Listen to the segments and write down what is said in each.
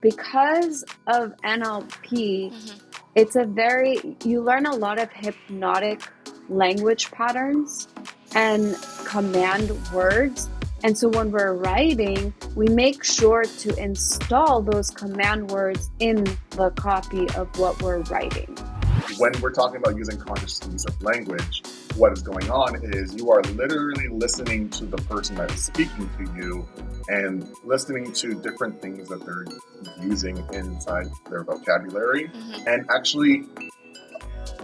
Because of NLP, you learn a lot of hypnotic language patterns and command words. And so when we're writing, we make sure to install those command words in the copy of what we're writing. When we're talking about using conscious use of language, what is going on is you are literally listening to the person that is speaking to you and listening to different things that they're using inside their vocabulary and actually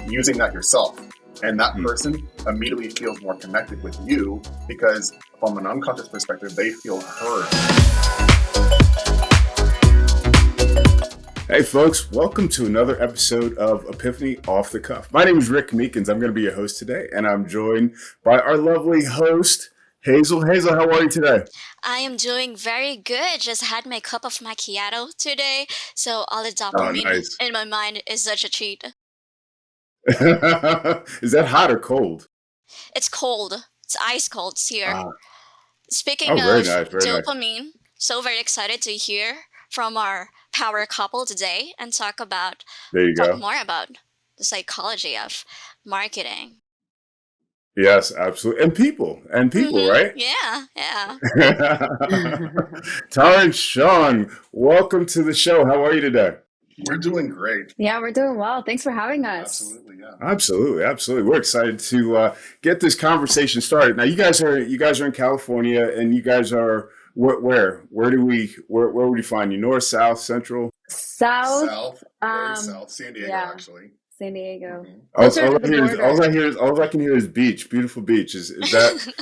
using that yourself. And that person immediately feels more connected with you because from an unconscious perspective, they feel heard. Hey folks, welcome to another episode of Epiphany Off the Cuff. My name is Rick Meekins. I'm going to be your host today, and I'm joined by our lovely host, Hazel. Hazel, how are you today? I am doing very good. Just had my cup of macchiato today, so all the dopamine in my mind is such a treat. Is that hot or cold? It's cold. It's ice cold here. Speaking of dopamine, so very excited to hear from our power couple today and talk more about the psychology of marketing. Yes, absolutely. And people, right? Yeah. Tara and Sean, welcome to the show. How are you today? We're doing great. Yeah, we're doing well. Thanks for having us. Absolutely, yeah. Absolutely. We're excited to get this conversation started. Now, you guys are in California, and you guys are where would you find you? North, south, central? South. Very south. San Diego, actually. San Diego. Mm-hmm. All I can hear is beach. Beautiful beach. Is that?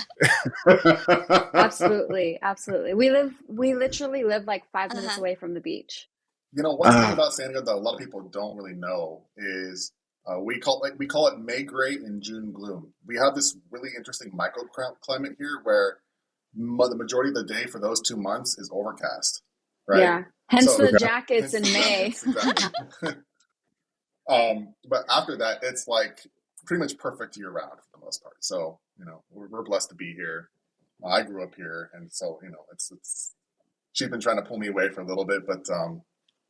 Absolutely. We literally live like 5 minutes away from the beach. You know, one thing about San Diego that a lot of people don't really know is we call it May gray and June gloom. We have this really interesting microclimate here where the majority of the day for those 2 months is overcast, right? Yeah, hence the jackets in May. But after that, it's like pretty much perfect year round for the most part. So, you know, we're blessed to be here. I grew up here, and so, you know, it's she's been trying to pull me away for a little bit, but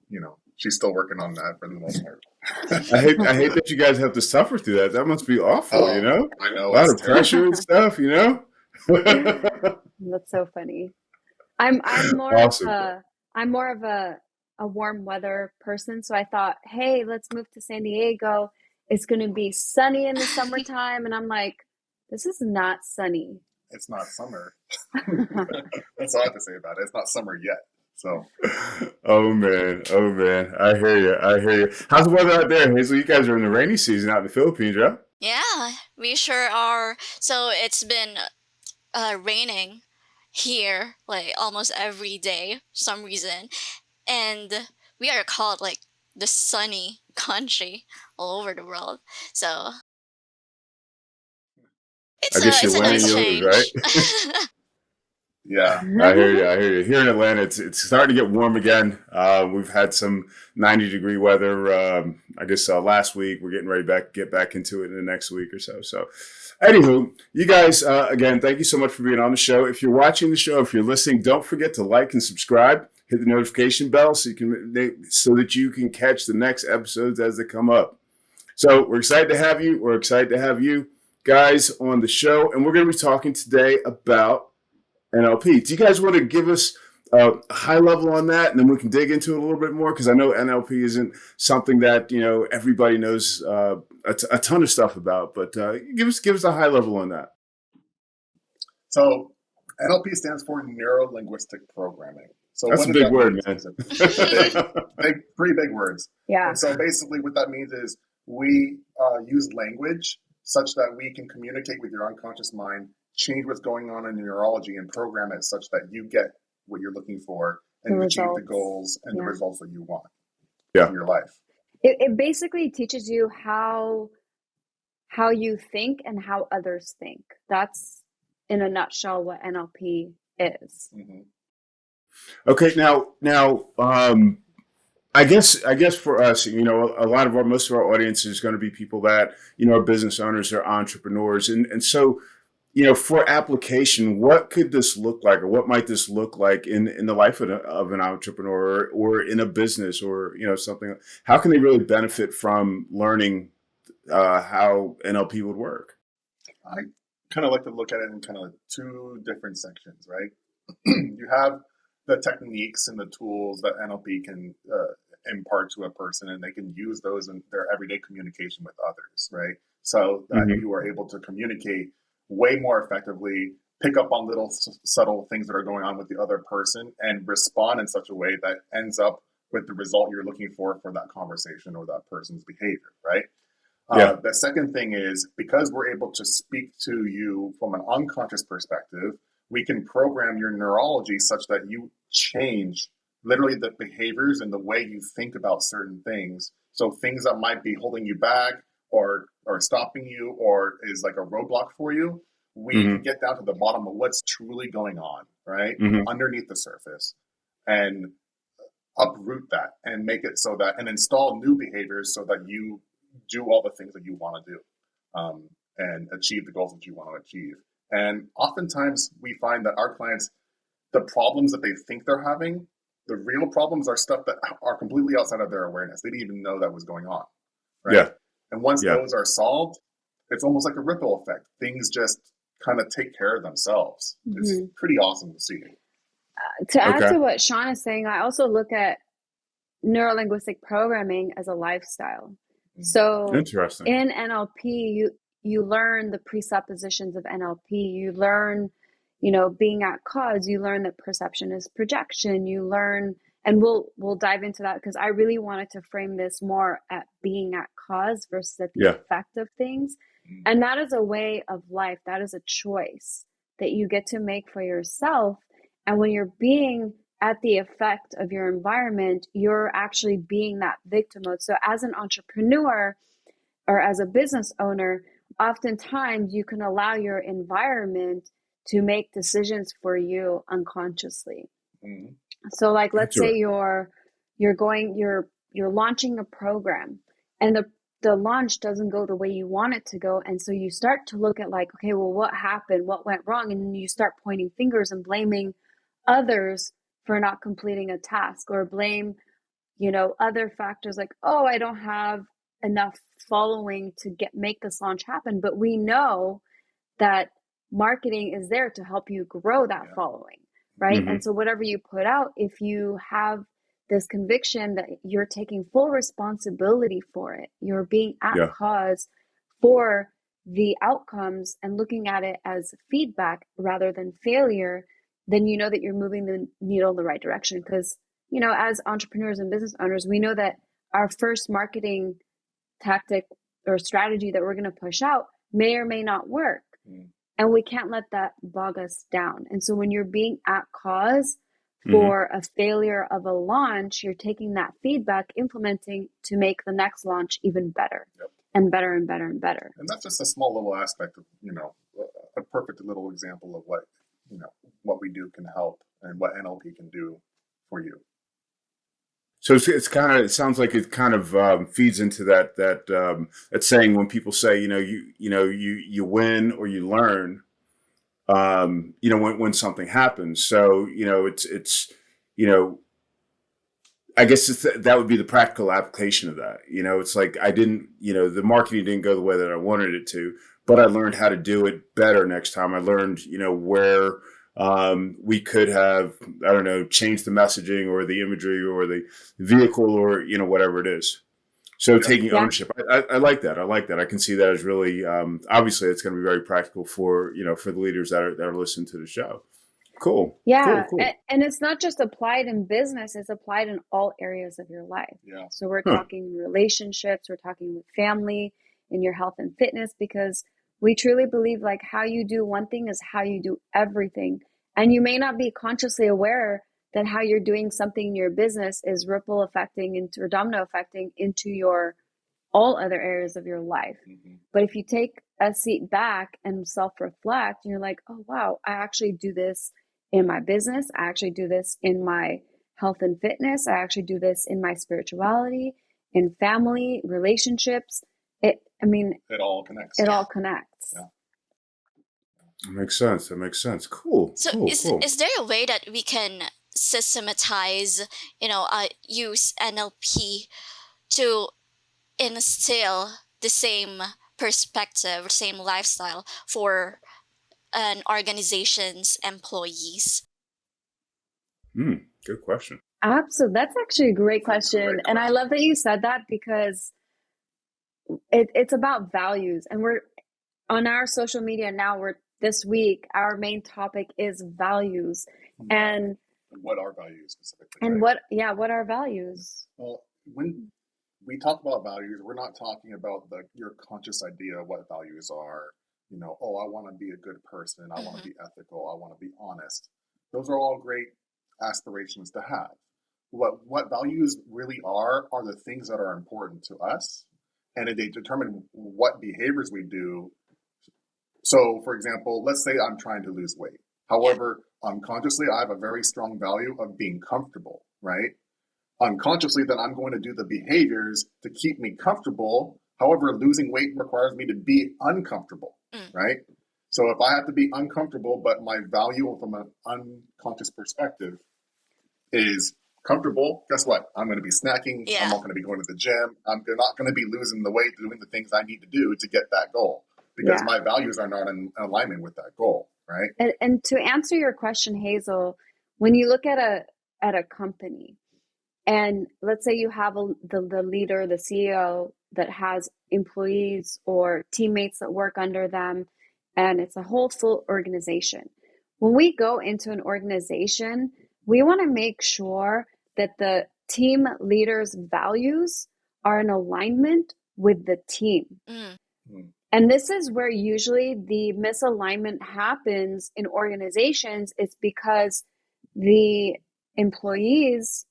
you know, she's still working on that for the most part. I hate that you guys have to suffer through that. That must be awful, you know? I know. A lot of pressure and stuff, you know? That's so funny. I'm more awesome. I'm more of a warm weather person, so I thought, hey, let's move to San Diego. It's going to be sunny in the summertime, and I'm like, this is not sunny. It's not summer. That's all I have to say about it. It's not summer yet. So, oh man, I hear you. How's the weather out there, Hazel? You guys are in the rainy season out in the Philippines, right? Yeah, we sure are. So it's been raining here like almost every day for some reason, and we are called like the sunny country all over the world. So it's a nice change, right? Yeah, I hear you. Here in Atlanta, it's starting to get warm again. We've had some 90-degree weather. I guess last week. We're getting ready to get back into it in the next week or so. So, anywho, you guys, again, thank you so much for being on the show. If you're watching the show, if you're listening, don't forget to like and subscribe. Hit the notification bell so that you can catch the next episodes as they come up. So we're excited to have you. We're excited to have you guys on the show, and we're going to be talking today about NLP. Do you guys want to give us a high level on that, and then we can dig into it a little bit more? Because I know NLP isn't something that everybody knows a ton of stuff about, but give us a high level on that. So NLP stands for neuro-linguistic programming. So that's a big word, man. Pretty big words. Yeah. And so basically, what that means is we use language such that we can communicate with your unconscious mind, change what's going on in neurology, and program it such that you get what you're looking for and achieve the goals and the results that you want in your life. It basically teaches you how you think and how others think. That's, in a nutshell, what NLP is. Mm-hmm. Okay, now, I guess for us, most of our audience is going to be people that are business owners, they're entrepreneurs, and so for application, what could this look like, or what might this look like in the life of an entrepreneur, or in a business, or something? How can they really benefit from learning how NLP would work? I kind of like to look at it in kind of two different sections, right? You have the techniques and the tools that NLP can impart to a person, and they can use those in their everyday communication with others, right? So that Mm-hmm. you are able to communicate way more effectively, pick up on little subtle things that are going on with the other person, and respond in such a way that ends up with the result you're looking for that conversation or that person's behavior, right? Yeah. The second thing is, because we're able to speak to you from an unconscious perspective, we can program your neurology such that you change literally the behaviors and the way you think about certain things. So things that might be holding you back or stopping you or is like a roadblock for you, we can Mm-hmm. get down to the bottom of what's truly going on, right? Mm-hmm. Underneath the surface. And uproot that and make it so that, and install new behaviors so that you do all the things that you want to do, and achieve the goals that you want to achieve. And oftentimes we find that our clients, the problems that they think they're having, the real problems are stuff that are completely outside of their awareness. They didn't even know that was going on, right? Yeah. And once Yeah. those are solved, it's almost like a ripple effect. Things just kind of take care of themselves. It's pretty awesome to see. To add Okay. to what Sean is saying, I also look at neuro-linguistic programming as a lifestyle. So Interesting. in NLP, you learn the presuppositions of NLP. You learn, being at cause. You learn that perception is projection. You learn, and we'll dive into that because I really wanted to frame this more at being at cause versus at the effect of things. And that is a way of life. That is a choice that you get to make for yourself. And when you're being at the effect of your environment, you're actually being that victim mode. So as an entrepreneur or as a business owner, oftentimes you can allow your environment to make decisions for you unconsciously. Mm-hmm. So like, let's say you're launching a program and the launch doesn't go the way you want it to go. And so you start to look at like, okay, well, what happened? What went wrong? And then you start pointing fingers and blaming others for not completing a task, or blame, other factors like, oh, I don't have enough following to make this launch happen. But we know that marketing is there to help you grow that following, right? Mm-hmm. And so whatever you put out, if you have this conviction that you're taking full responsibility for it, you're being at cause for the outcomes and looking at it as feedback rather than failure, then you know that you're moving the needle in the right direction. Because, as entrepreneurs and business owners, we know that our first marketing tactic or strategy that we're going to push out may or may not work. And we can't let that bog us down. And so when you're being at cause for a failure of a launch, you're taking that feedback, implementing to make the next launch even better and better and better and better. And that's just a small little aspect of, a perfect little example of what we do can help and what NLP can do for you. So it sounds like it kind of feeds into that saying when people say, you win or you learn, when something happens. So, I guess that would be the practical application of that. It's like the marketing didn't go the way that I wanted it to, but I learned how to do it better next time. I learned, where we could have, I don't know, changed the messaging or the imagery or the vehicle or, whatever it is. So taking ownership, I like that. I like that. I can see that as really, obviously it's going to be very practical for the leaders that are listening to the show. Cool. Yeah. Cool. And it's not just applied in business, it's applied in all areas of your life. Yeah. So we're talking relationships, we're talking with family, in your health and fitness, because we truly believe like how you do one thing is how you do everything. And you may not be consciously aware that how you're doing something in your business is ripple affecting into or domino affecting into your all other areas of your life. But if you take a seat back and self-reflect, you're like, oh, wow, I actually do this in my business. I actually do this in my health and fitness. I actually do this in my spirituality, in family, relationships. It all connects. It all connects. Yeah. That makes sense. That makes sense. Cool. So Cool. Cool. is there a way that we can systematize, use NLP to instill the same perspective, same lifestyle for an organization's employees? Good question. Absolutely. That's actually a great question. And I love that you said that, because it's about values. And we're on our social media now, this week, our main topic is values. And what are values specifically? And right? what are values? Well, when we talk about values, we're not talking about your conscious idea of what values are. Oh, I want to be a good person. I want to be ethical. I want to be honest. Those are all great aspirations to have. What values really are the things that are important to us, and they determine what behaviors we do. So, for example, let's say I'm trying to lose weight. However, unconsciously, I have a very strong value of being comfortable, right? Unconsciously, then I'm going to do the behaviors to keep me comfortable. However, losing weight requires me to be uncomfortable, right? So if I have to be uncomfortable, but my value from an unconscious perspective is comfortable, guess what? I'm going to be snacking. Yeah. I'm not going to be going to the gym. I'm not going to be losing the weight, doing the things I need to do to get that goal, because my values are not in alignment with that goal, right? And to answer your question, Hazel, when you look at a company, and let's say you have the leader, the CEO that has employees or teammates that work under them, and it's a whole full organization. When we go into an organization, we want to make sure that the team leader's values are in alignment with the team. And this is where usually the misalignment happens in organizations. It's because the employees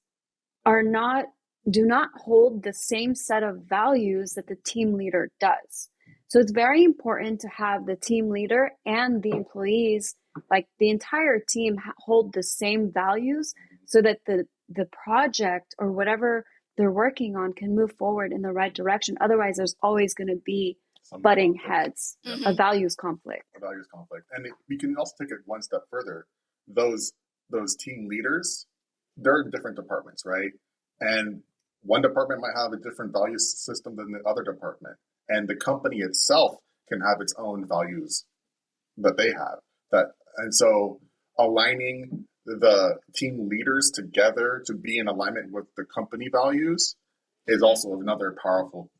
do not hold the same set of values that the team leader does. So it's very important to have the team leader and the employees, like the entire team, hold the same values, so that the project or whatever they're working on can move forward in the right direction. Otherwise, there's always going to be butting heads, a values conflict. And we can also take it one step further. Those team leaders, they're in different departments, right? And one department might have a different value system than the other department. And the company itself can have its own values that they have. And so aligning the team leaders together to be in alignment with the company values is also another powerful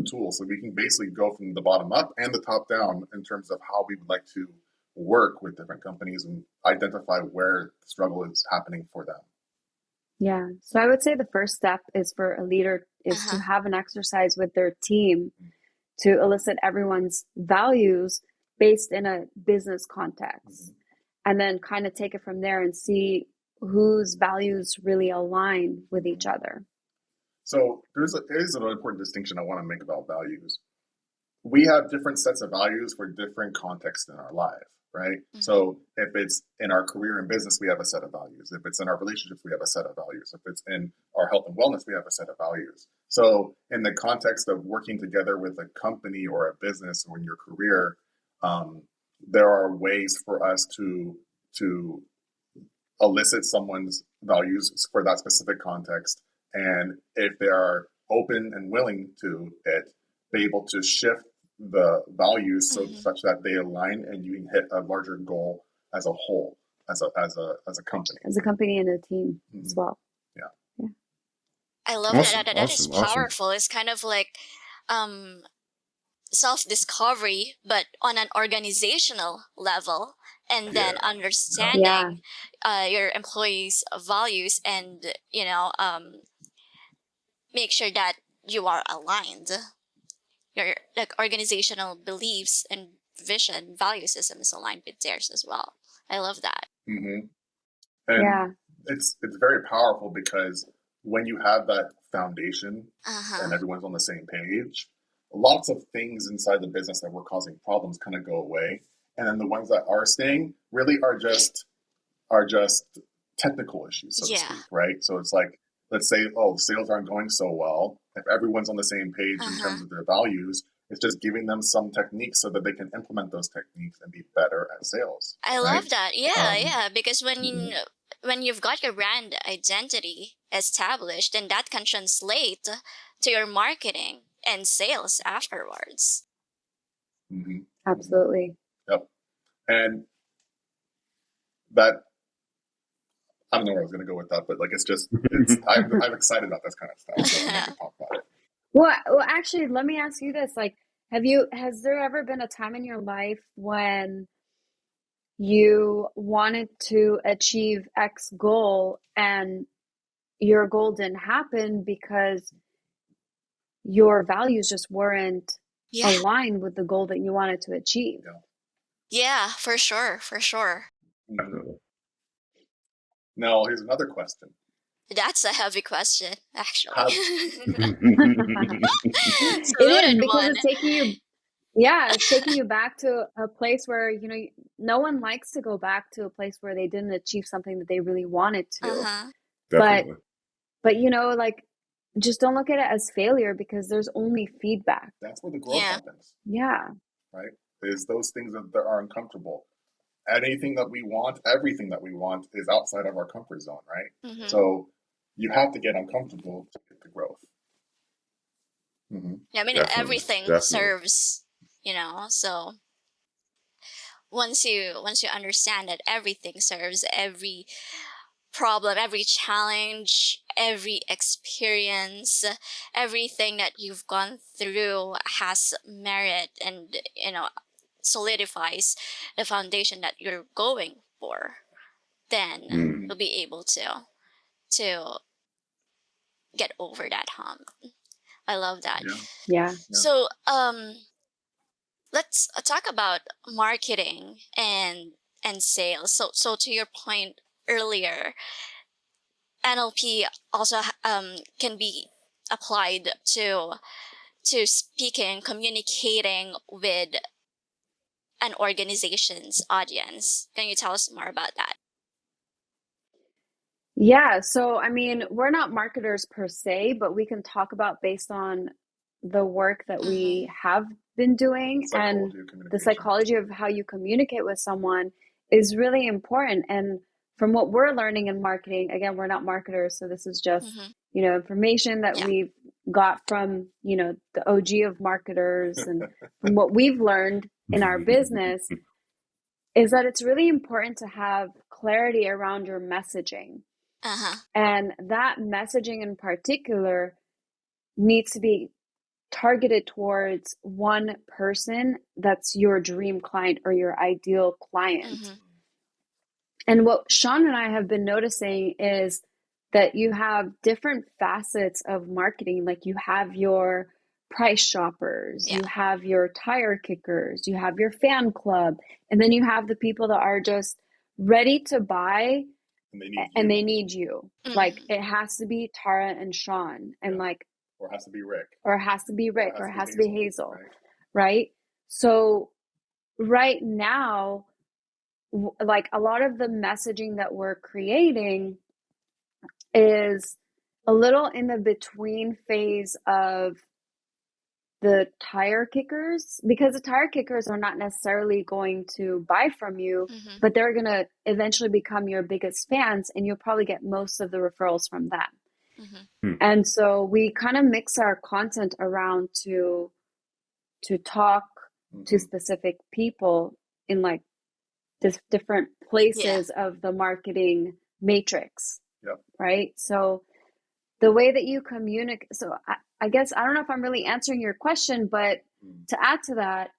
tool. So we can basically go from the bottom up and the top down in terms of how we would like to work with different companies and identify where the struggle is happening for them. Yeah. So I would say the first step is for a leader is to have an exercise with their team to elicit everyone's values based in a business context, and then kind of take it from there and see whose values really align with each other. So there is an important distinction I want to make about values. We have different sets of values for different contexts in our life, right? So if it's in our career and business, we have a set of values. If it's in our relationships, we have a set of values. If it's in our health and wellness, we have a set of values. So in the context of working together with a company or a business or in your career, there are ways for us to elicit someone's values for that specific context. And if they are open and willing to it, be able to shift the values such that they align and you can hit a larger goal as a whole, as a company. As a company and a team as well. Yeah. I love that. That is powerful. It's kind of like self-discovery, but on an organizational level, and then understanding your employees' values, and make sure that you are aligned. Your organizational beliefs and vision, value system is aligned with theirs as well. I love that. And it's very powerful, because when you have that foundation and everyone's on the same page, lots of things inside the business that were causing problems kind of go away. And then the ones that are staying really are just technical issues, so to speak, right? So it's like, let's say, sales aren't going so well. If everyone's on the same page in terms of their values, It's just giving them some techniques so that they can implement those techniques and be better at sales. I right? love that. Yeah, Um, yeah. Because when you've got your brand identity established, then that can translate to your marketing and sales afterwards. mhm. Absolutely. Yep. And that, I don't know where I was going to go with that, but like I'm excited about this kind of stuff. So I need to talk about it. Well, actually, let me ask you this. Like, has there ever been a time in your life when you wanted to achieve X goal and your goal didn't happen because your values just weren't Yeah, aligned with the goal that you wanted to achieve? yeah, for sure, for sure. Mhm. Now, here's another question. That's a heavy question, actually. Have, It's a It is, loaded because one. it's taking you back to a place where, no one likes to go back to a place where they didn't achieve something that they really wanted to. Uh-huh. But Definitely. like, just don't look at it as failure, because there's only feedback. that's where the growth Yeah. happens, Yeah. right? Is those things that are uncomfortable. Anything that we want, everything that we want is outside of our comfort zone, right? Mm-hmm. So you have to get uncomfortable to get the growth. Mm-hmm. Yeah, I mean, Definitely. everything Definitely. serves, so once you understand that everything serves, every problem, every challenge, every experience, everything that you've gone through has merit, and solidifies the foundation that you're going for, then Mm. you'll be able to get over that hump. I love that. Yeah. Yeah. So let's talk about marketing and sales. So to your point earlier, NLP also can be applied to speaking, communicating with an organization's audience. Can you tell us more about that? Yeah. So, I mean, we're not marketers per se, but we can talk about based on the work that we have been doing, and Psychology of communication. the psychology of how you communicate with someone is really important. And from what we're learning in marketing, again, we're not marketers, so this is just, information that Yeah. we've got from, the OG of marketers, and from what we've learned in our business, is that it's really important to have clarity around your messaging. Uh-huh. And that messaging in particular needs to be targeted towards one person that's your dream client or your ideal client. And what Sean and I have been noticing is that you have different facets of marketing. Like, you have your price shoppers, Yeah. you have your tire kickers, you have your fan club, and then you have the people that are just ready to buy, and they need you. Like, it has to be Tara and Sean, and or it has to be Rick, or it has to be Rick, or it has to be Hazel, right? right? So right now, like, a lot of the messaging that we're creating is a little in the between phase of the tire kickers, because the tire kickers are not necessarily going to buy from you, but they're going to eventually become your biggest fans, and you'll probably get most of the referrals from them. And so we kind of mix our content around to talk to specific people in like different places of the marketing matrix. Right? So the way that you communicate, so I guess, I don't know if I'm really answering your question, but to add to that,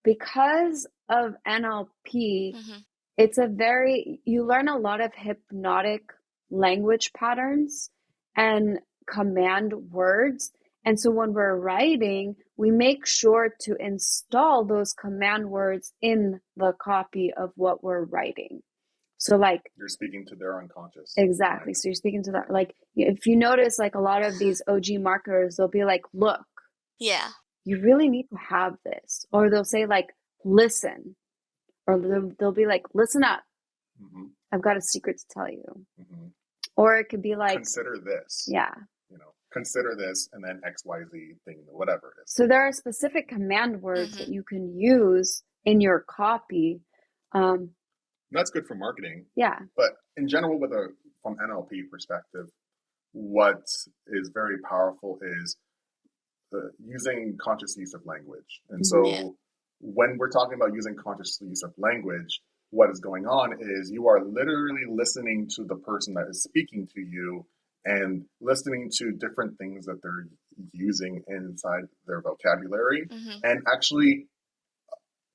because of NLP, you learn a lot of hypnotic language patterns and command words. And so when we're writing, we make sure to install those command words in the copy of what we're writing. So, like, you're speaking to their unconscious. Exactly. Right? So you're speaking to that. Like, if you notice, like, a lot of these OG marketers, they'll be like, look, you really need to have this. Or they'll say, like, listen. Or they'll be like, listen up. I've got a secret to tell you. Or it could be like, consider this. Yeah. consider this, and then XYZ thing, whatever it is. So there are specific command words that you can use in your copy. That's good for marketing. Yeah. But in general, from NLP perspective, what is very powerful is using conscious use of language. And so when we're talking about using conscious use of language, what is going on is you are literally listening to the person that is speaking to you and listening to different things that they're using inside their vocabulary and actually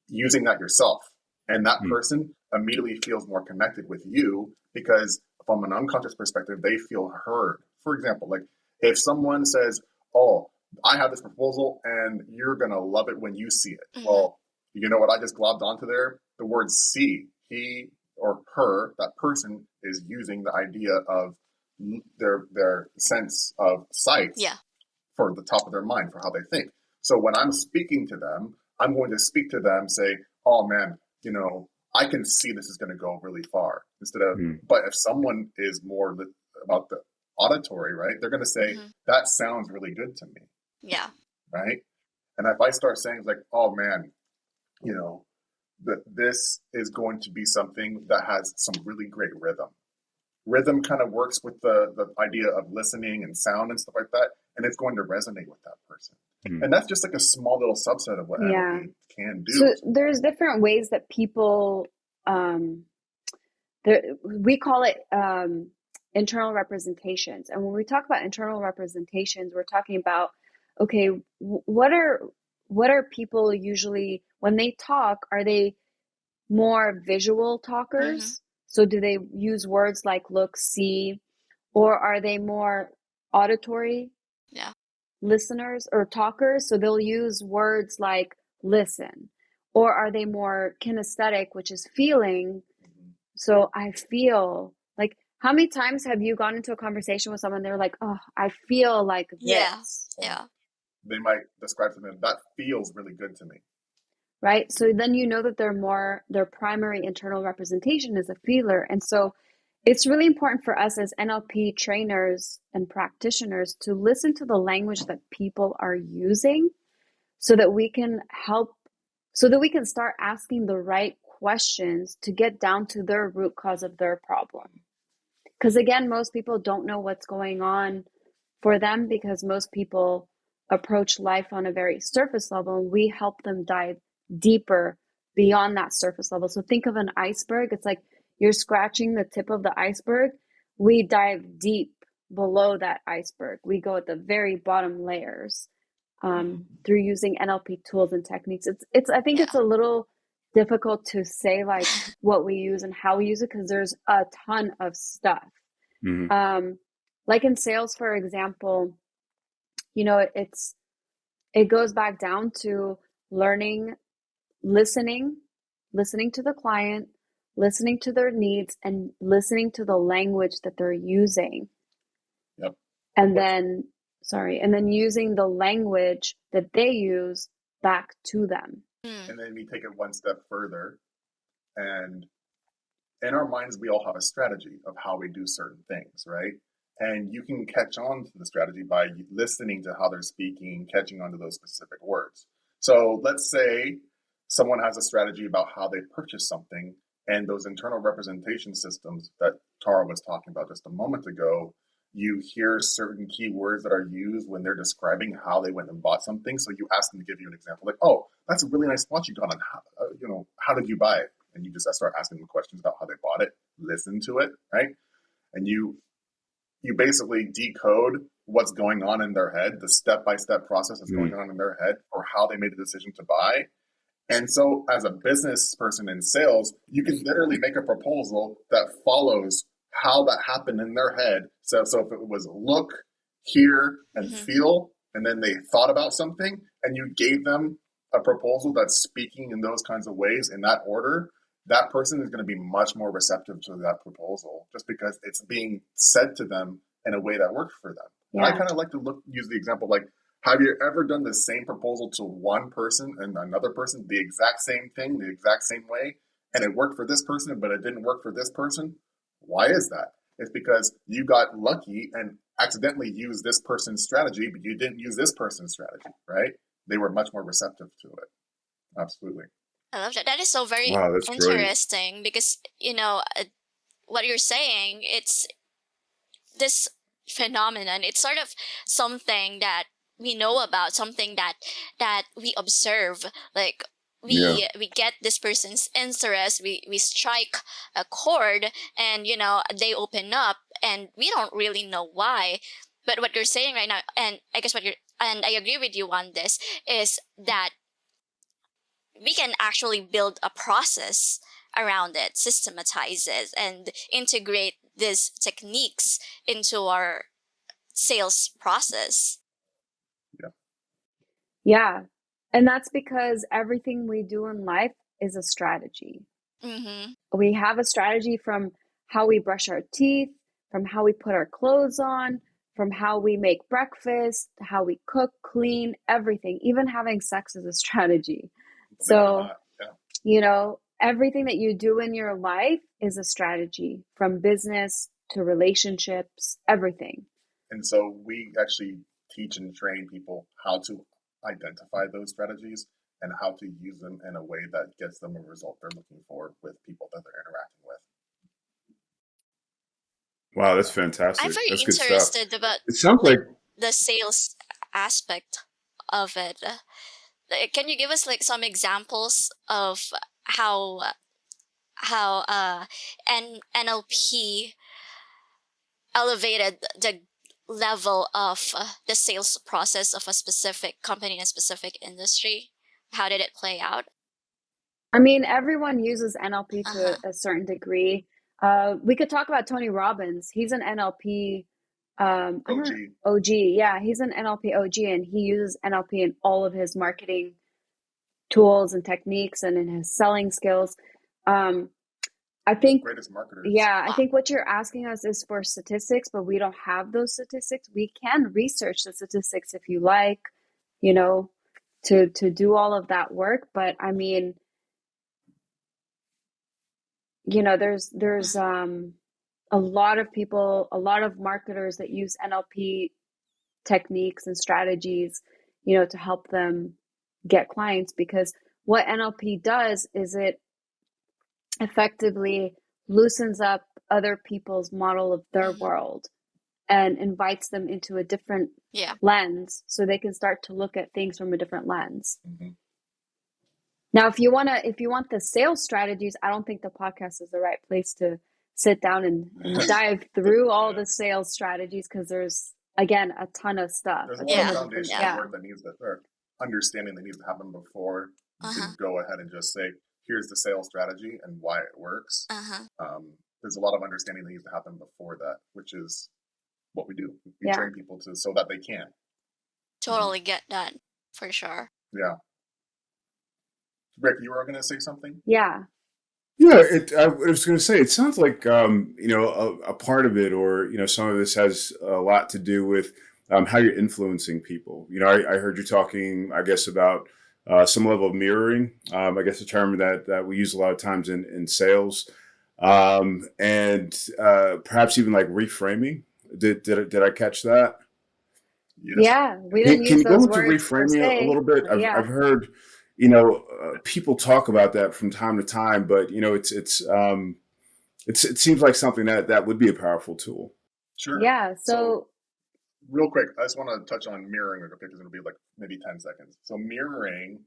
using that yourself. And that person immediately feels more connected with you because from an unconscious perspective, they feel heard. For example, like if someone says, oh, I have this proposal and you're going to love it when you see it. Well, you know what I just globbed onto there? The word see. He or her, that person is using the idea of their sense of sight for the top of their mind, for how they think. So when I'm speaking to them, I'm going to speak to them, say, oh man, you know, I can see this is going to go really far. Instead of, but if someone is more about the auditory, right, they're going to say, that sounds really good to me. Yeah. Right. And if I start saying like, oh man, you know, this is going to be something that has some really great rhythm. Rhythm kind of works with the idea of listening and sound and stuff like that. And it's going to resonate with that person. And that's just like a small little subset of what NLP can do. So there's different ways that people, we call it internal representations. And when we talk about internal representations, we're talking about, okay, what are people usually, when they talk, are they more visual talkers? So do they use words like look, see, or are they more auditory listeners or talkers? So they'll use words like listen. Or are they more kinesthetic, which is feeling? So I feel like, how many times have you gone into a conversation with someone, they're like, oh, I feel like this. Yeah. They might describe something that feels really good to me. Right. So then you know that their primary internal representation is a feeler. And so it's really important for us as NLP trainers and practitioners to listen to the language that people are using so that we can start asking the right questions to get down to their root cause of their problem. Because again, most people don't know what's going on for them because most people approach life on a very surface level, and we help them dive deeper beyond that surface level. So think of an iceberg. It's like you're scratching the tip of the iceberg. We dive deep below that iceberg. We go at the very bottom layers through using NLP tools and techniques. I think it's a little difficult to say like what we use and how we use it because there's a ton of stuff. Like in sales, for example, you know, it goes back down to listening to the client, listening to their needs, and listening to the language that they're using. Yep. And then using the language that they use back to them. And then we take it one step further. And in our minds, we all have a strategy of how we do certain things, right? And you can catch on to the strategy by listening to how they're speaking, catching on to those specific words. So let's say someone has a strategy about how they purchase something, and those internal representation systems that Tara was talking about just a moment ago, you hear certain keywords that are used when they're describing how they went and bought something. So you ask them to give you an example, like, oh, that's a really nice watch you got on. How did you buy it? And you just start asking them questions about how they bought it, listen to it, right? And you basically decode what's going on in their head, the step-by-step process that's going on in their head, or how they made the decision to buy. And so as a business person in sales, you can literally make a proposal that follows how that happened in their head. So if it was look, hear, and feel, and then they thought about something, and you gave them a proposal that's speaking in those kinds of ways in that order, that person is going to be much more receptive to that proposal just because it's being said to them in a way that works for them. Yeah. And I kind of like to use the example, like, have you ever done the same proposal to one person and another person, the exact same thing, the exact same way, and it worked for this person, but it didn't work for this person? Why is that? It's because you got lucky and accidentally used this person's strategy, but you didn't use this person's strategy, right? They were much more receptive to it. Absolutely. I love that. That is so very Wow, that's brilliant. interesting because, what you're saying, it's this phenomenon. It's sort of something that we know about, something that we observe. Like Yeah. we get this person's interest, we strike a chord, and they open up, and we don't really know why. But what you're saying right now, and I guess and I agree with you on this, is that we can actually build a process around it, systematize it, and integrate these techniques into our sales process. Yeah. Yeah. And that's because everything we do in life is a strategy. Mm-hmm. We have a strategy from how we brush our teeth, from how we put our clothes on, from how we make breakfast, how we cook, clean, everything. Even having sex is a strategy. So, everything that you do in your life is a strategy, from business to relationships, everything. And so we actually teach and train people how to identify those strategies and how to use them in a way that gets them a result they're looking for with people that they're interacting with. Wow, that's fantastic. I'm very That's good stuff. interested about It sounds like the sales aspect of it. Can you give us some examples of how NLP elevated the level of the sales process of a specific company in a specific industry? How did it play out? I mean, everyone uses NLP to Uh-huh. a certain degree. We could talk about Tony Robbins. He's an NLP OG. Yeah, he's an NLP OG, and he uses NLP in all of his marketing tools and techniques and in his selling skills. I think, greatest marketers. yeah, I think what you're asking us is for statistics, but we don't have those statistics. We can research the statistics if you like, to do all of that work. But I mean, there's a lot of people, a lot of marketers that use NLP techniques and strategies, to help them get clients, because what NLP does is it effectively loosens up other people's model of their world and invites them into a different lens, so they can start to look at things from a different lens. Mm-hmm. Now, if you want the sales strategies, I don't think the podcast is the right place to sit down and dive through all the sales strategies, because there's, again, a ton of stuff. There's a lot of foundational work or understanding that needs to happen before you can go ahead and just say, here's the sales strategy and why it works. There's a lot of understanding that needs to happen before that, which is what we do. We train people so that they can. Totally get that, for sure. Yeah. Rick, you were going to say something? Yeah. Yeah, I was going to say, it sounds like, a part of it, or, some of this has a lot to do with how you're influencing people. I heard you talking, I guess, about some level of mirroring, I guess a term that we use a lot of times in sales, and perhaps even like reframing. Did I catch that? Yes. Yeah, we didn't use those words. Can you go into reframing a little bit? I've heard, people talk about that from time to time, but it seems like something that would be a powerful tool. Sure. Yeah. So real quick, I just want to touch on mirroring, because it'll be like maybe 10 seconds. So mirroring,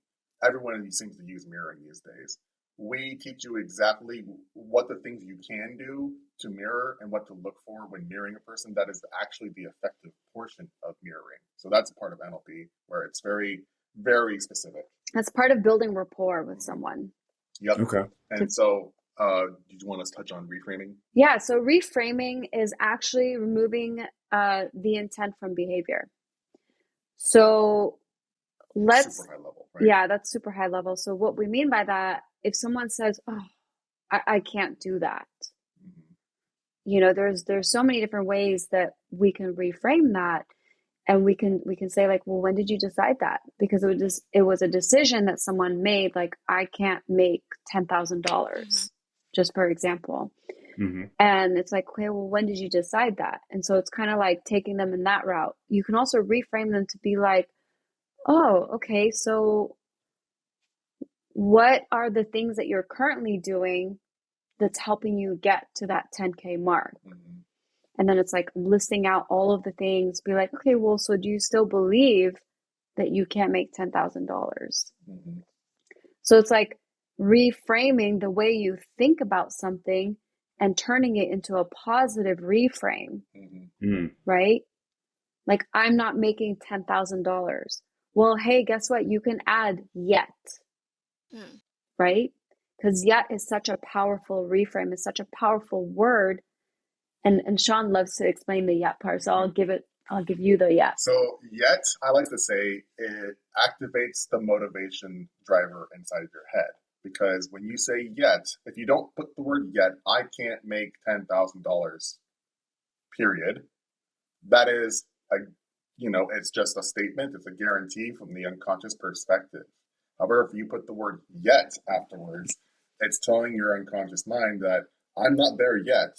everyone seems to use mirroring these days. We teach you exactly what the things you can do to mirror and what to look for when mirroring a person. That is actually the effective portion of mirroring. So that's a part of NLP where it's very, very specific. That's part of building rapport with someone. Yep. Okay. And so did you want us to touch on reframing? Yeah. So reframing is actually removing the intent from behavior. So super high level, right? Yeah, that's super high level. So what we mean by that, if someone says, "Oh, I can't do that," there's so many different ways that we can reframe that, and we can say, like, well, when did you decide that? Because it was a decision that someone made, like, I can't make $10,000, just for example. And it's like, okay, well, when did you decide that? And so it's kind of like taking them in that route. You can also reframe them to be like, oh, okay, so what are the things that you're currently doing that's helping you get to that 10K mark? And then it's like listing out all of the things, be like, okay, well, so do you still believe that you can't make $10,000? So it's like reframing the way you think about something and turning it into a positive reframe, right? Like, I'm not making $10,000. Well, hey, guess what? You can add yet, right? Because yet is such a powerful reframe. It's such a powerful word. And Sean loves to explain the yet part. So I'll give you the yet. So yet, I like to say, it activates the motivation driver inside your head. Because when you say yet, if you don't put the word yet, I can't make $10,000, period. That is it's just a statement. It's a guarantee from the unconscious perspective. However, if you put the word yet afterwards, it's telling your unconscious mind that I'm not there yet.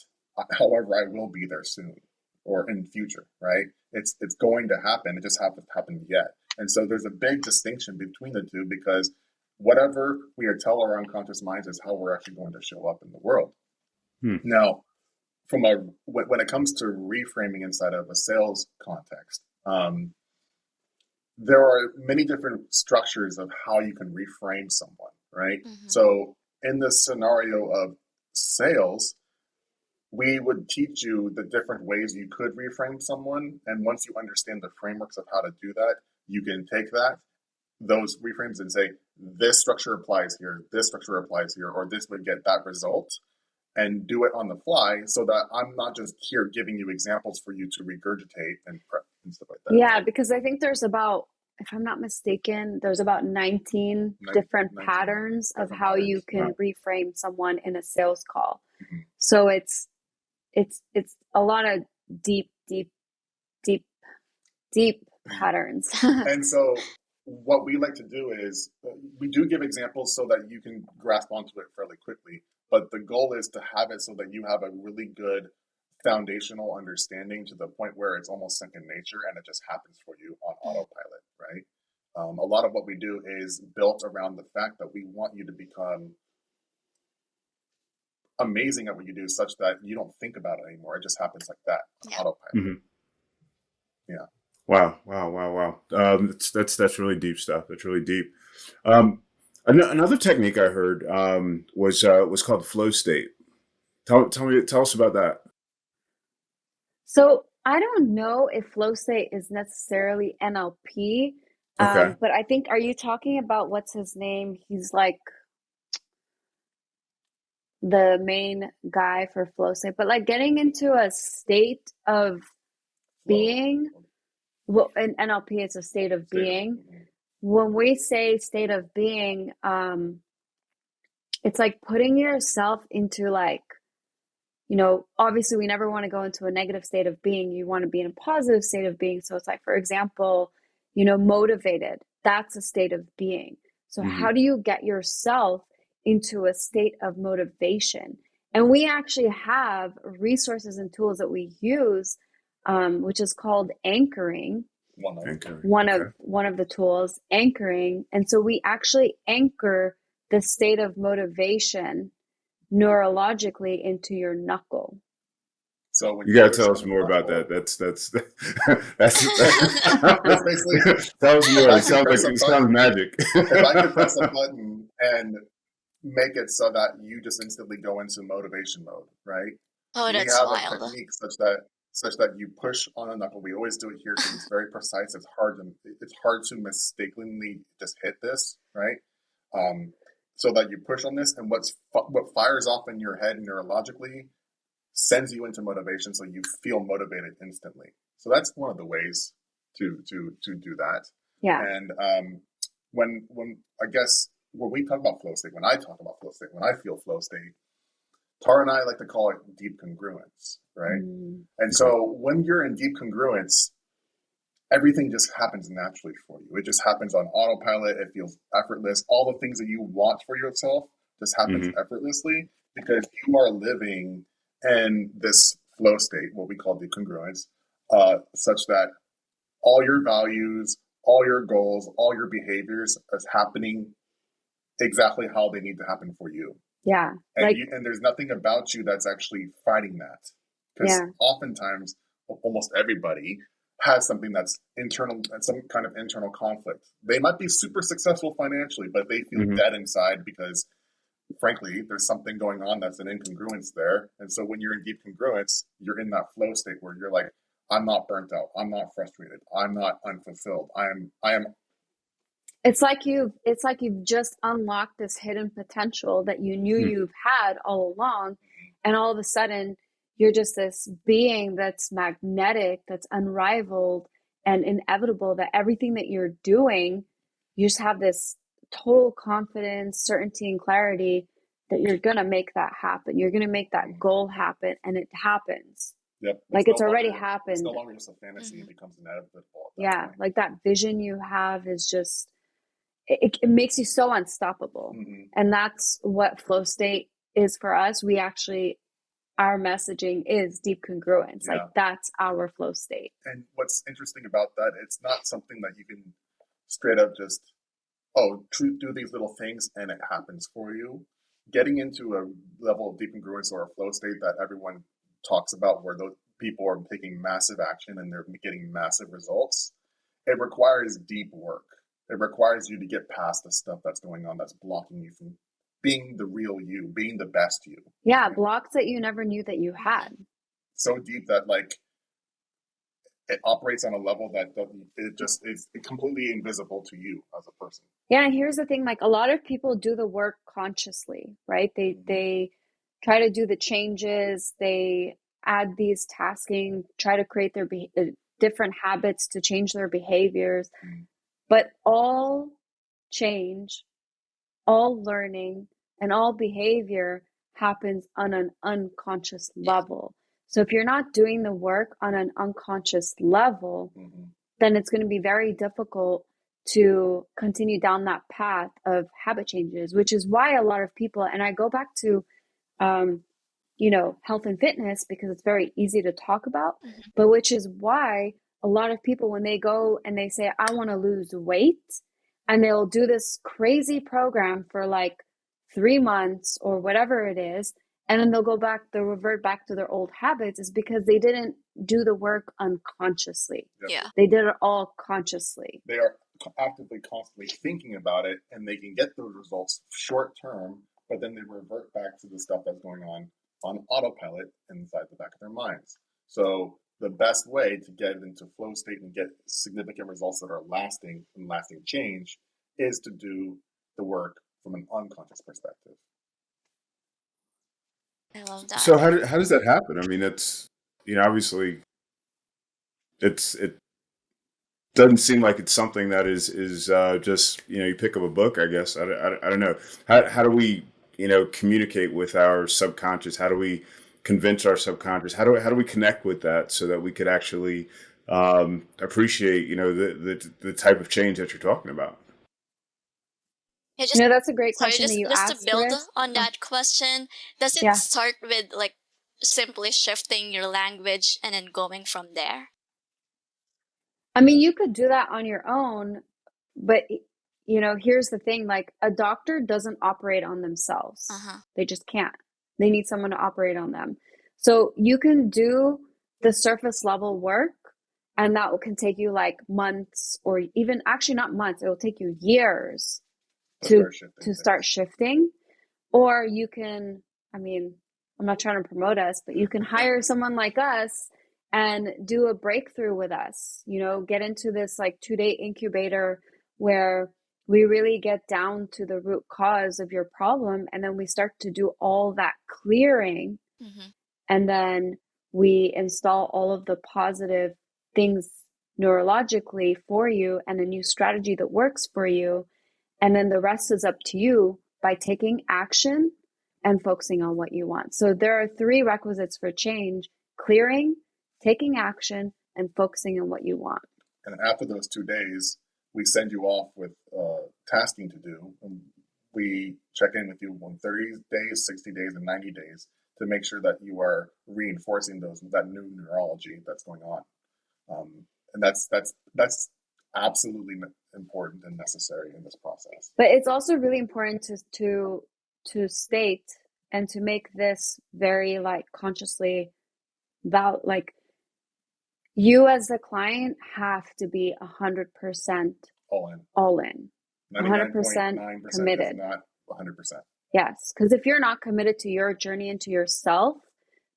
However, I will be there soon or in the future, right? It's going to happen. It just hasn't happened yet. And so there's a big distinction between the two, because whatever we tell our unconscious minds is how we're actually going to show up in the world. Now, when it comes to reframing inside of a sales context, there are many different structures of how you can reframe someone, right? So in the scenario of sales, we would teach you the different ways you could reframe someone. And once you understand the frameworks of how to do that, you can take those reframes and say, this structure applies here, this structure applies here, or this would get that result, and do it on the fly, so that I'm not just here giving you examples for you to regurgitate and prep and stuff like that. Yeah, because I think there's about, if I'm not mistaken, there's about 19 different patterns of how you can reframe someone in a sales call. So it's a lot of deep patterns. And so what we like to do is we do give examples so that you can grasp onto it fairly quickly. But the goal is to have it so that you have a really good foundational understanding to the point where it's almost second nature and it just happens for you on autopilot, right? A lot of what we do is built around the fact that we want you to become amazing at what you do, such that you don't think about it anymore. It just happens like that on autopilot. Yeah. Wow. That's really deep stuff. That's really deep. Another technique I heard was called flow state. Tell us about that. So I don't know if flow state is necessarily NLP, but I think, are you talking about what's his name? He's like the main guy for flow state, but like getting into a state of being. Well, in NLP, it's a state of being. When we say state of being, it's like putting yourself into like, obviously we never want to go into a negative state of being. You want to be in a positive state of being. So it's like, for example, motivated. That's a state of being. So how do you get yourself into a state of motivation? And we actually have resources and tools that we use, which is called anchoring. One of the tools, anchoring. And so we actually anchor the state of motivation neurologically into your knuckle. So when you gotta tell us more about that. That's basically, tell us more. It sounds magic. If I could press a button and make it so that you just instantly go into motivation mode, right? Oh, that's wild. We have a technique such that you push on a knuckle. We always do it here because it's very precise. It's hard to mistakenly just hit this, right? So that you push on this, and what fires off in your head neurologically sends you into motivation, so you feel motivated instantly. So that's one of the ways to do that. Yeah. And when I guess when we talk about flow state, when I talk about flow state, when I feel flow state, Tara and I like to call it deep congruence, right? And so when you're in deep congruence, everything just happens naturally for you. It just happens on autopilot. It feels effortless. All the things that you want for yourself just happens effortlessly, because you are living and this flow state, what we call deep congruence, such that all your values, all your goals, all your behaviors is happening exactly how they need to happen for you. Yeah. And there's nothing about you that's actually fighting that. Because oftentimes, almost everybody has something that's internal, some kind of internal conflict. They might be super successful financially, but they feel dead inside because, frankly, there's something going on that's an incongruence there. And so when you're in deep congruence, you're in that flow state where you're like, I'm not burnt out. I'm not frustrated. I'm not unfulfilled. I am. It's like you've just unlocked this hidden potential that you knew you've had all along. And all of a sudden you're just this being that's magnetic, that's unrivaled and inevitable, that everything that you're doing, you just have this total confidence, certainty, and clarity that you're going to make that happen. You're going to make that goal happen, and it happens. Yep. Like it's already happened. It's no longer just a fantasy. It becomes inevitable. Yeah. Point. Like that vision you have is just, it makes you so unstoppable. And that's what flow state is for us. We actually, our messaging is deep congruence. Like that's our flow state. And what's interesting about that, it's not something that you can straight up just, do these little things and it happens for you. Getting into a level of deep congruence or a flow state that everyone talks about, where those people are taking massive action and they're getting massive results, it requires deep work. It requires you to get past the stuff that's going on that's blocking you from being the real you, being the best you. Yeah, blocks that you never knew that you had. So deep that like it operates on a level that it just is completely invisible to you as a person. Yeah, and here's the thing, like a lot of people do the work consciously, right? They try to do the changes, they add these tasking, try to create their different habits to change their behaviors. But all change, all learning, and all behavior happens on an unconscious level. So if you're not doing the work on an unconscious level, then it's going to be very difficult to continue down that path of habit changes, which is why a lot of people, and I go back to, health and fitness because it's very easy to talk about, but which is why a lot of people, when they go and they say, I want to lose weight, and they'll do this crazy program for like 3 months or whatever it is, and then they'll revert back to their old habits, is because they didn't do the work unconsciously. Yeah. They did it all consciously. They are actively, constantly thinking about it, and they can get those results short term, but then they revert back to the stuff that's going on autopilot inside the back of their minds. So the best way to get into flow state and get significant results that are lasting and lasting change is to do the work from an unconscious perspective. I love that. So how does that happen? I mean, it's, obviously it doesn't seem like it's something that is just, you pick up a book, I guess. I don't know. How do we, communicate with our subconscious? How do we convince our subconscious? How do we connect with that so that we could actually appreciate, the type of change that you're talking about? Yeah, that's a great question that you asked. Just to build on that question, does it start with like simply shifting your language and then going from there? I mean, you could do that on your own, but here's the thing, like a doctor doesn't operate on themselves. They just can't. They need someone to operate on them. So you can do the surface level work, and that can take you like months, or even actually not months, it will take you years to start shifting. Or you can, I'm not trying to promote us, but you can hire someone like us and do a breakthrough with us, get into this like 2-day incubator where we really get down to the root cause of your problem. And then we start to do all that clearing. And then we install all of the positive things neurologically for you and a new strategy that works for you. And then the rest is up to you by taking action and focusing on what you want. So there are 3 requisites for change: clearing, taking action, and focusing on what you want. And after those 2 days, we send you off with tasking to do. And we check in with you on 30 days, 60 days, and 90 days to make sure that you are reinforcing that new neurology that's going on. And that's absolutely important and necessary in this process. But it's also really important to state and to make this very like consciously about like you as the client have to be 100% all in, 100% committed. Is not 100%. Yes, because if you're not committed to your journey and to yourself,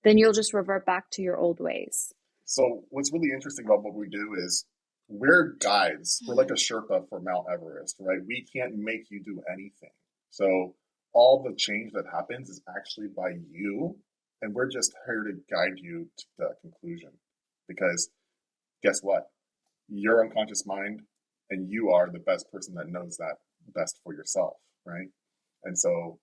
then you'll just revert back to your old ways. So what's really interesting about what we do is we're guides. We're like a Sherpa for Mount Everest, right? We can't make you do anything. So all the change that happens is actually by you, and we're just here to guide you to the conclusion. Because guess what? Your unconscious mind and you are the best person that knows that best for yourself, right? And so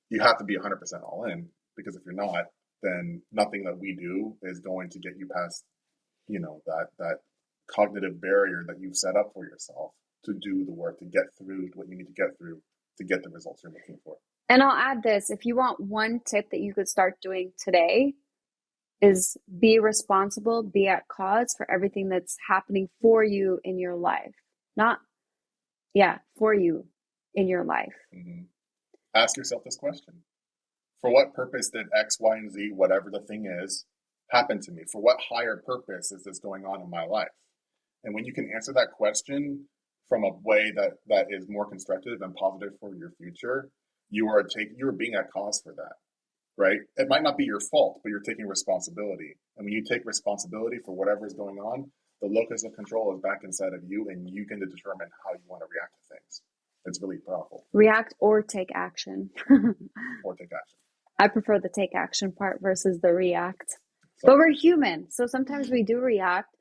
you have to be 100% all in, because if you're not, then nothing that we do is going to get you past, that cognitive barrier that you've set up for yourself to do the work, to get through what you need to get through to get the results you're looking for. And I'll add this, if you want one tip that you could start doing today is be responsible, be at cause for everything that's happening for you in your life. For you in your life. Mm-hmm. Ask yourself this question. For what purpose did X, Y, and Z, whatever the thing is, happen to me? For what higher purpose is this going on in my life? And when you can answer that question from a way that is more constructive and positive for your future, you're being at cause for that, right? It might not be your fault, but you're taking responsibility. And when you take responsibility for whatever is going on, the locus of control is back inside of you, and you can determine how you want to react to things. It's really powerful. React or take action. Or take action. I prefer the take action part versus the react. But we're human, so sometimes we do react,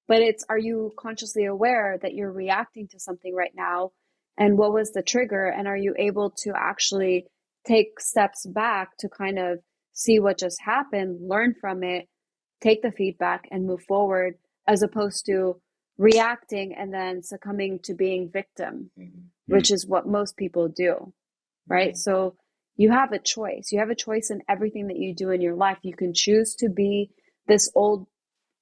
but are you consciously aware that you're reacting to something right now? And what was the trigger? And are you able to actually take steps back to kind of see what just happened, learn from it, take the feedback and move forward, as opposed to reacting and then succumbing to being victim, which is what most people do, right? So you have a choice. You have a choice in everything that you do in your life. You can choose to be this old,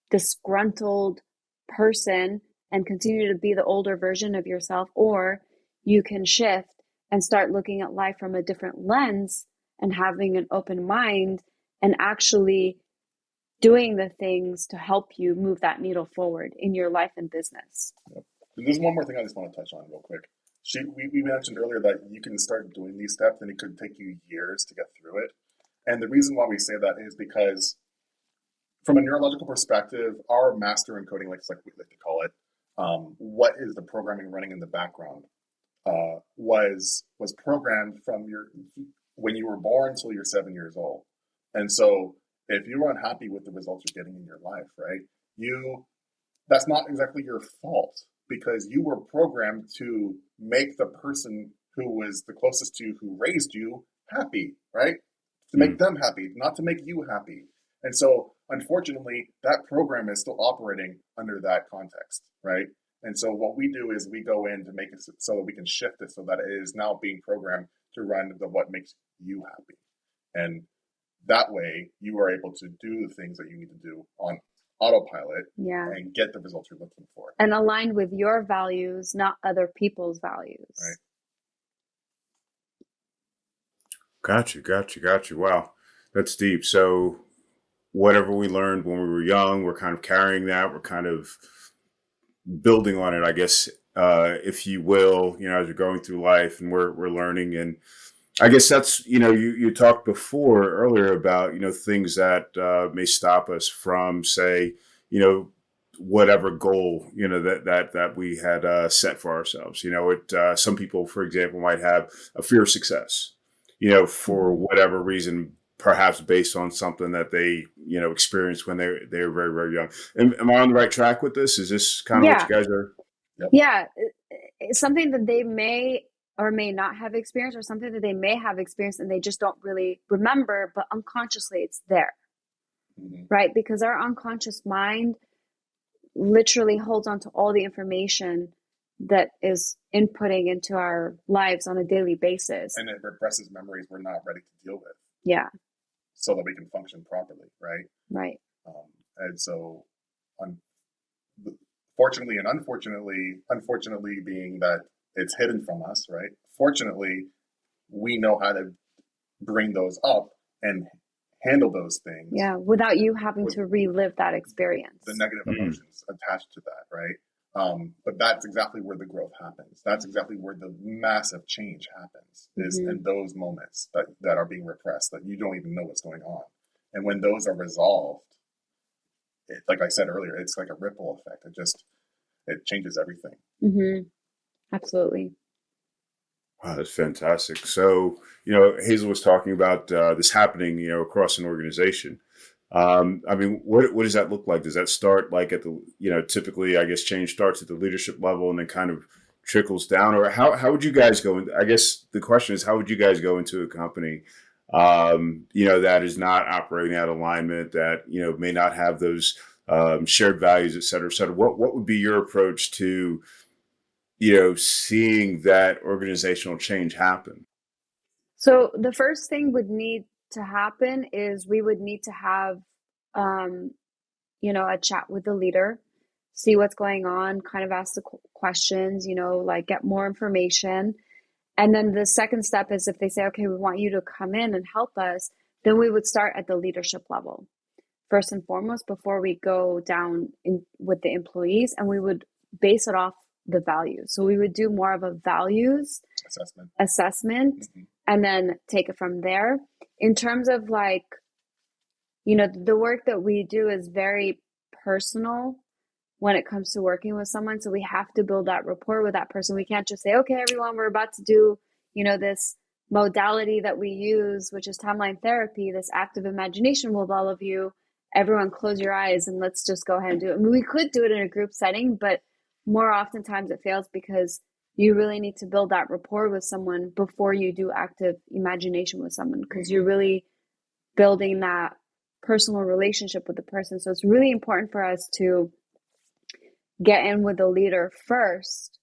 disgruntled person and continue to be the older version of yourself, or you can shift and start looking at life from a different lens and having an open mind and actually doing the things to help you move that needle forward in your life and business. Yep. And there's one more thing I just want to touch on real quick. We mentioned earlier that you can start doing these steps and it could take you years to get through it. And the reason why we say that is because from a neurological perspective, our master encoding, like we like to call it, what is the programming running in the background, was programmed from when you were born till you're 7 years old. And so if you're unhappy with the results you're getting in your life, right, that's not exactly your fault, because you were programmed to make the person who was the closest to you, who raised you, happy, right? To make them happy, not to make you happy. And so, unfortunately, that program is still operating under that context, right? And so what we do is we go in to make it so that we can shift it so that it is now being programmed to run what makes you happy. And that way, you are able to do the things that you need to do on autopilot and get the results you're looking for. And aligned with your values, not other people's values. Right. Got you. Wow, that's deep. So whatever we learned when we were young, we're kind of carrying that. We're kind of building on it, I guess, if you will, as you're going through life, and we're learning. And I guess that's, you talked earlier about, things that may stop us from, say, whatever goal, that we had set for ourselves. Some people, for example, might have a fear of success, for whatever reason, perhaps based on something that they, experienced when they were very, very young. Am I on the right track with this? Is this kind of what you guys are? Yep. Yeah. It's something that they may or may not have experienced, or something that they may have experienced and they just don't really remember, but unconsciously it's there, right? Because our unconscious mind literally holds on to all the information that is inputting into our lives on a daily basis. And it represses memories we're not ready to deal with. Yeah. So that we can function properly, right? Right. And so, fortunately and unfortunately being that it's hidden from us, right? Fortunately, we know how to bring those up and handle those things. Yeah, without you having to relive that experience. The negative emotions attached to that, right? But that's exactly where the growth happens. That's exactly where the massive change happens, is in those moments that are being repressed, that you don't even know what's going on. And when those are resolved, like I said earlier, it's like a ripple effect. It changes everything. Mm-hmm. Absolutely. Wow, that's fantastic. So, Hazel was talking about this happening, across an organization. I mean, what does that look like? Does that start like at the, typically, I guess, change starts at the leadership level and then kind of trickles down? Or how would you guys go I guess the question is, how would you guys go into a company, that is not operating out of alignment, that, may not have those shared values, et cetera, et cetera? What would be your approach to, seeing that organizational change happen? So the first thing would need to happen is we would need to have, a chat with the leader, see what's going on, kind of ask the questions, like get more information. And then the second step is if they say, okay, we want you to come in and help us, then we would start at the leadership level, first and foremost, before we go down with the employees, and we would base it off the values. So we would do more of a values assessment and then take it from there. In terms of the work that we do is very personal when it comes to working with someone. So we have to build that rapport with that person. We can't just say, okay, everyone, we're about to do, this modality that we use, which is timeline therapy, this active imagination with all of you. Everyone close your eyes and let's just go ahead and do it. I mean, we could do it in a group setting, but more oftentimes it fails because you really need to build that rapport with someone before you do active imagination with someone, because you're really building that personal relationship with the person. So it's really important for us to get in with the leader first,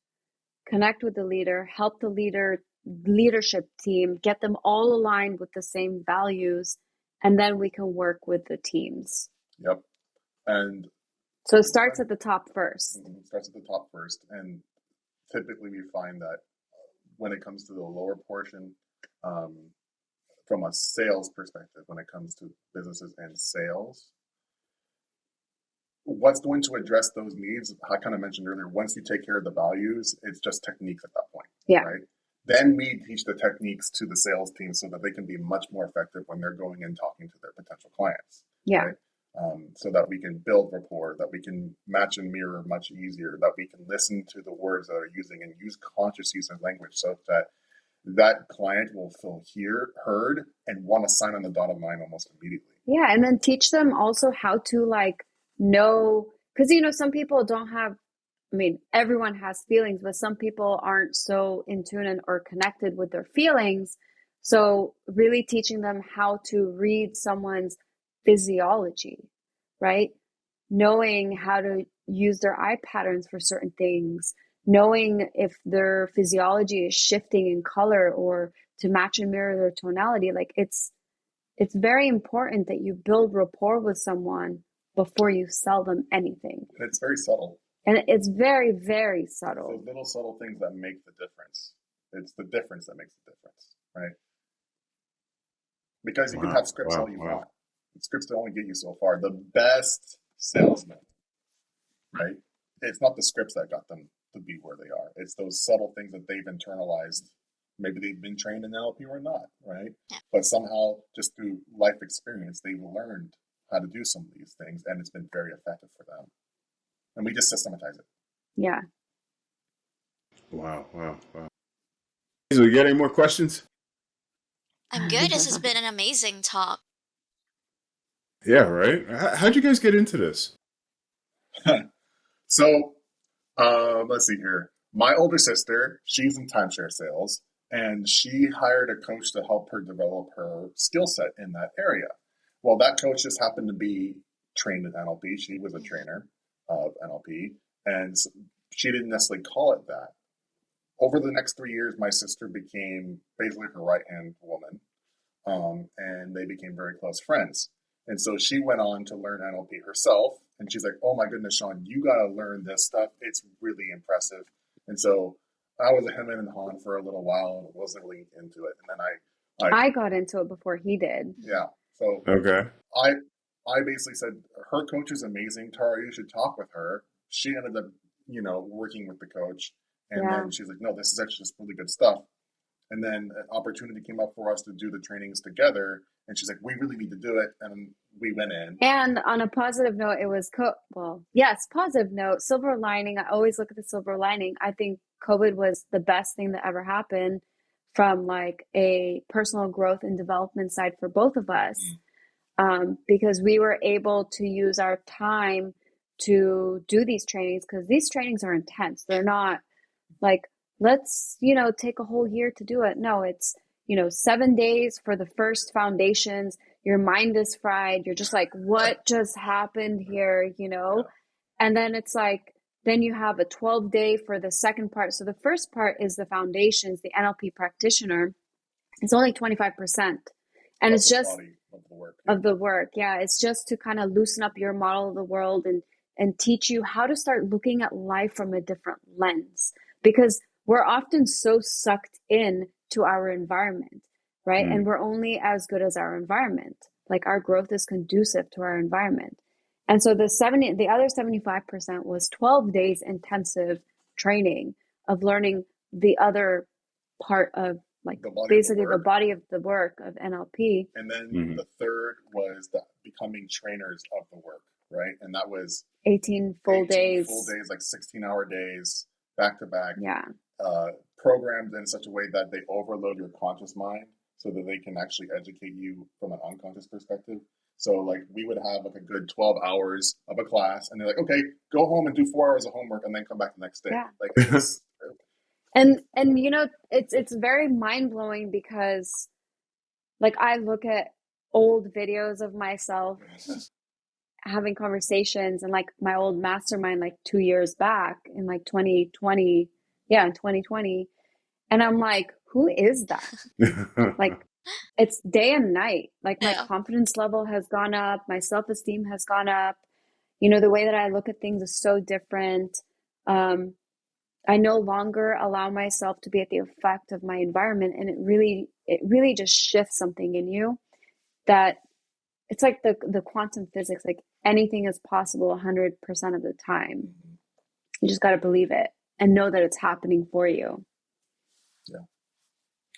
connect with the leader, help the leadership team, get them all aligned with the same values, and then we can work with the teams. Yep. And so it starts at the top first. It starts at the top first. And typically we find that when it comes to the lower portion, from a sales perspective, when it comes to businesses and sales, what's going to address those needs, I kind of mentioned earlier, once you take care of the values, it's just techniques at that point. Yeah. Right? Then we teach the techniques to the sales team so that they can be much more effective when they're going and talking to their potential clients. Yeah. Right? So that we can build rapport, that we can match and mirror much easier, that we can listen to the words that are using and use conscious use of language so that client will feel heard and want to sign on the dotted line almost immediately. Yeah. And then teach them also how to know, because, some people don't have, everyone has feelings, but some people aren't so in tune or connected with their feelings. So really teaching them how to read someone's physiology, right? Knowing how to use their eye patterns for certain things, knowing if their physiology is shifting in color or to match and mirror their tonality. It's very important that you build rapport with someone before you sell them anything. And it's very subtle. And it's very, very subtle. Those little subtle things that make the difference. It's the difference that makes the difference, right? Because you can have scripts all you want. Scripts only get you so far. The best salesmen, right? It's not the scripts that got them to be where they are. It's those subtle things that they've internalized. Maybe they've been trained in NLP or not, right? But somehow, just through life experience, they've learned how to do some of these things, and it's been very effective for them. And we just systematize it. Yeah. Wow. So you got any more questions? I'm good. This has been an amazing talk. Yeah, right? How'd you guys get into this? So, let's see here. My older sister, she's in timeshare sales, and she hired a coach to help her develop her skill set in that area. Well, that coach just happened to be trained in NLP. She was a trainer of NLP, and she didn't necessarily call it that. Over the next 3 years, my sister became basically her right-hand woman, and they became very close friends. And so she went on to learn NLP herself, and she's like, oh my goodness, Sean, you got to learn this stuff. It's really impressive. And so I was a hem and haw for a little while and wasn't really into it. And then I got into it before he did. Yeah. So Okay. I basically said, her coach is amazing. Tara, you should talk with her. She ended up, working with the coach. And then she's like, no, this is actually just really good stuff. And then an opportunity came up for us to do the trainings together. And she's like, we really need to do it. And we went in. And on a positive note, it was, positive note, silver lining. I always look at the silver lining. I think COVID was the best thing that ever happened from like a personal growth and development side for both of us. Because we were able to use our time to do these trainings, because these trainings are intense. They're not like, let's, take a whole year to do it. No, it's, 7 days for the first foundations. Your mind is fried. You're just like, what just happened here, And then it's like, then you have a 12-day for the second part. So the first part is the foundations, the NLP practitioner. It's only 25%. And it's just of the work. Yeah. It's just to kind of loosen up your model of the world and teach you how to start looking at life from a different lens, because we're often so sucked in to our environment, right? And we're only as good as our environment. Like our growth is conducive to our environment. And so the other 75% was 12 days intensive training of learning the other part of like basically the body of the work of NLP. And then the third was the becoming trainers of the work, right? And that was 18 full days, like 16-hour days, back to back. Yeah. Programmed in such a way that they overload your conscious mind so that they can actually educate you from an unconscious perspective. So like we would have like a good 12 hours of a class, and they're like, okay, go home and do 4 hours of homework and then come back the next day. Yeah. Like And it's very mind-blowing, because like I look at old videos of myself having conversations, and like my old mastermind like 2 years back in like 2020, in 2020, and I'm like, who is that? Like it's day and night. Like my confidence level has gone up, my self-esteem has gone up, the way that I look at things is so different. I no longer allow myself to be at the effect of my environment. And it really just shifts something in you, that it's like the quantum physics, like anything is possible 100% of the time. You just got to believe it and know that it's happening for you. Yeah.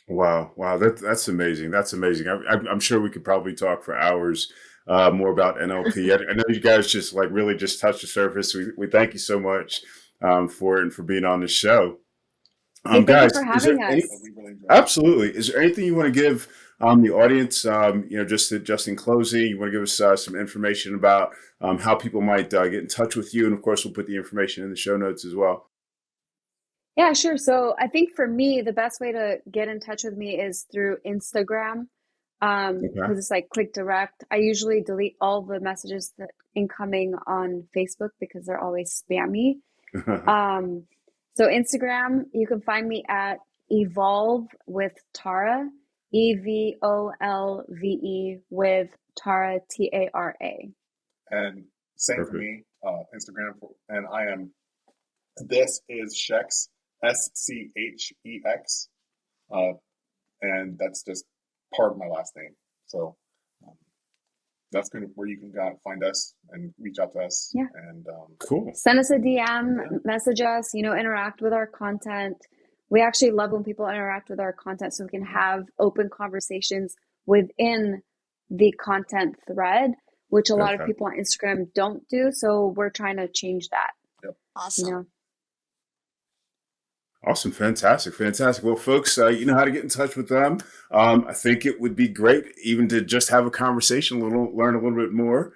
Wow. That's amazing. That's amazing. I'm sure we could probably talk for hours more about NLP. I know you guys just like really just touched the surface. We thank you so much for it and for being on the show. Hey, guys, thank you for having us. Absolutely. Is there anything you want to give the audience, just in closing, you want to give us some information about how people might get in touch with you? And of course, we'll put the information in the show notes as well. Yeah, sure. So I think for me, the best way to get in touch with me is through Instagram, because it's like quick, direct. I usually delete all the messages that incoming on Facebook because they're always spammy. So Instagram, you can find me at Evolve with Tara, EVOLVE with Tara, TARA. And same for me, Instagram, and I am. This is Schex, SCHEX, and that's just part of my last name. So that's kind of where you can find us and reach out to us. Yeah. And cool. Send us a DM, message us, interact with our content. We actually love when people interact with our content, so we can have open conversations within the content thread, which a lot of people on Instagram don't do. So we're trying to change that. Yep. Awesome. Awesome. Fantastic. Well, folks, you know how to get in touch with them. I think it would be great even to just have a conversation, learn a little bit more.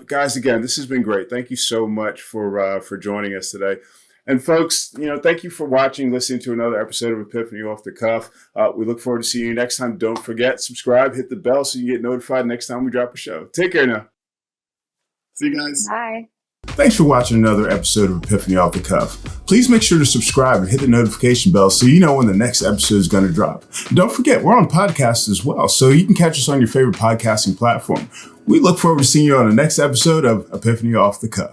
Guys, again, this has been great. Thank you so much for joining us today. And folks, thank you for watching, listening to another episode of Epiphany Off the Cuff. We look forward to seeing you next time. Don't forget, subscribe, hit the bell so you get notified next time we drop a show. Take care now. See you guys. Bye. Thanks for watching another episode of Epiphany Off the Cuff. Please make sure to subscribe and hit the notification bell so you know when the next episode is going to drop. And don't forget, we're on podcasts as well, so you can catch us on your favorite podcasting platform. We look forward to seeing you on the next episode of Epiphany Off the Cuff.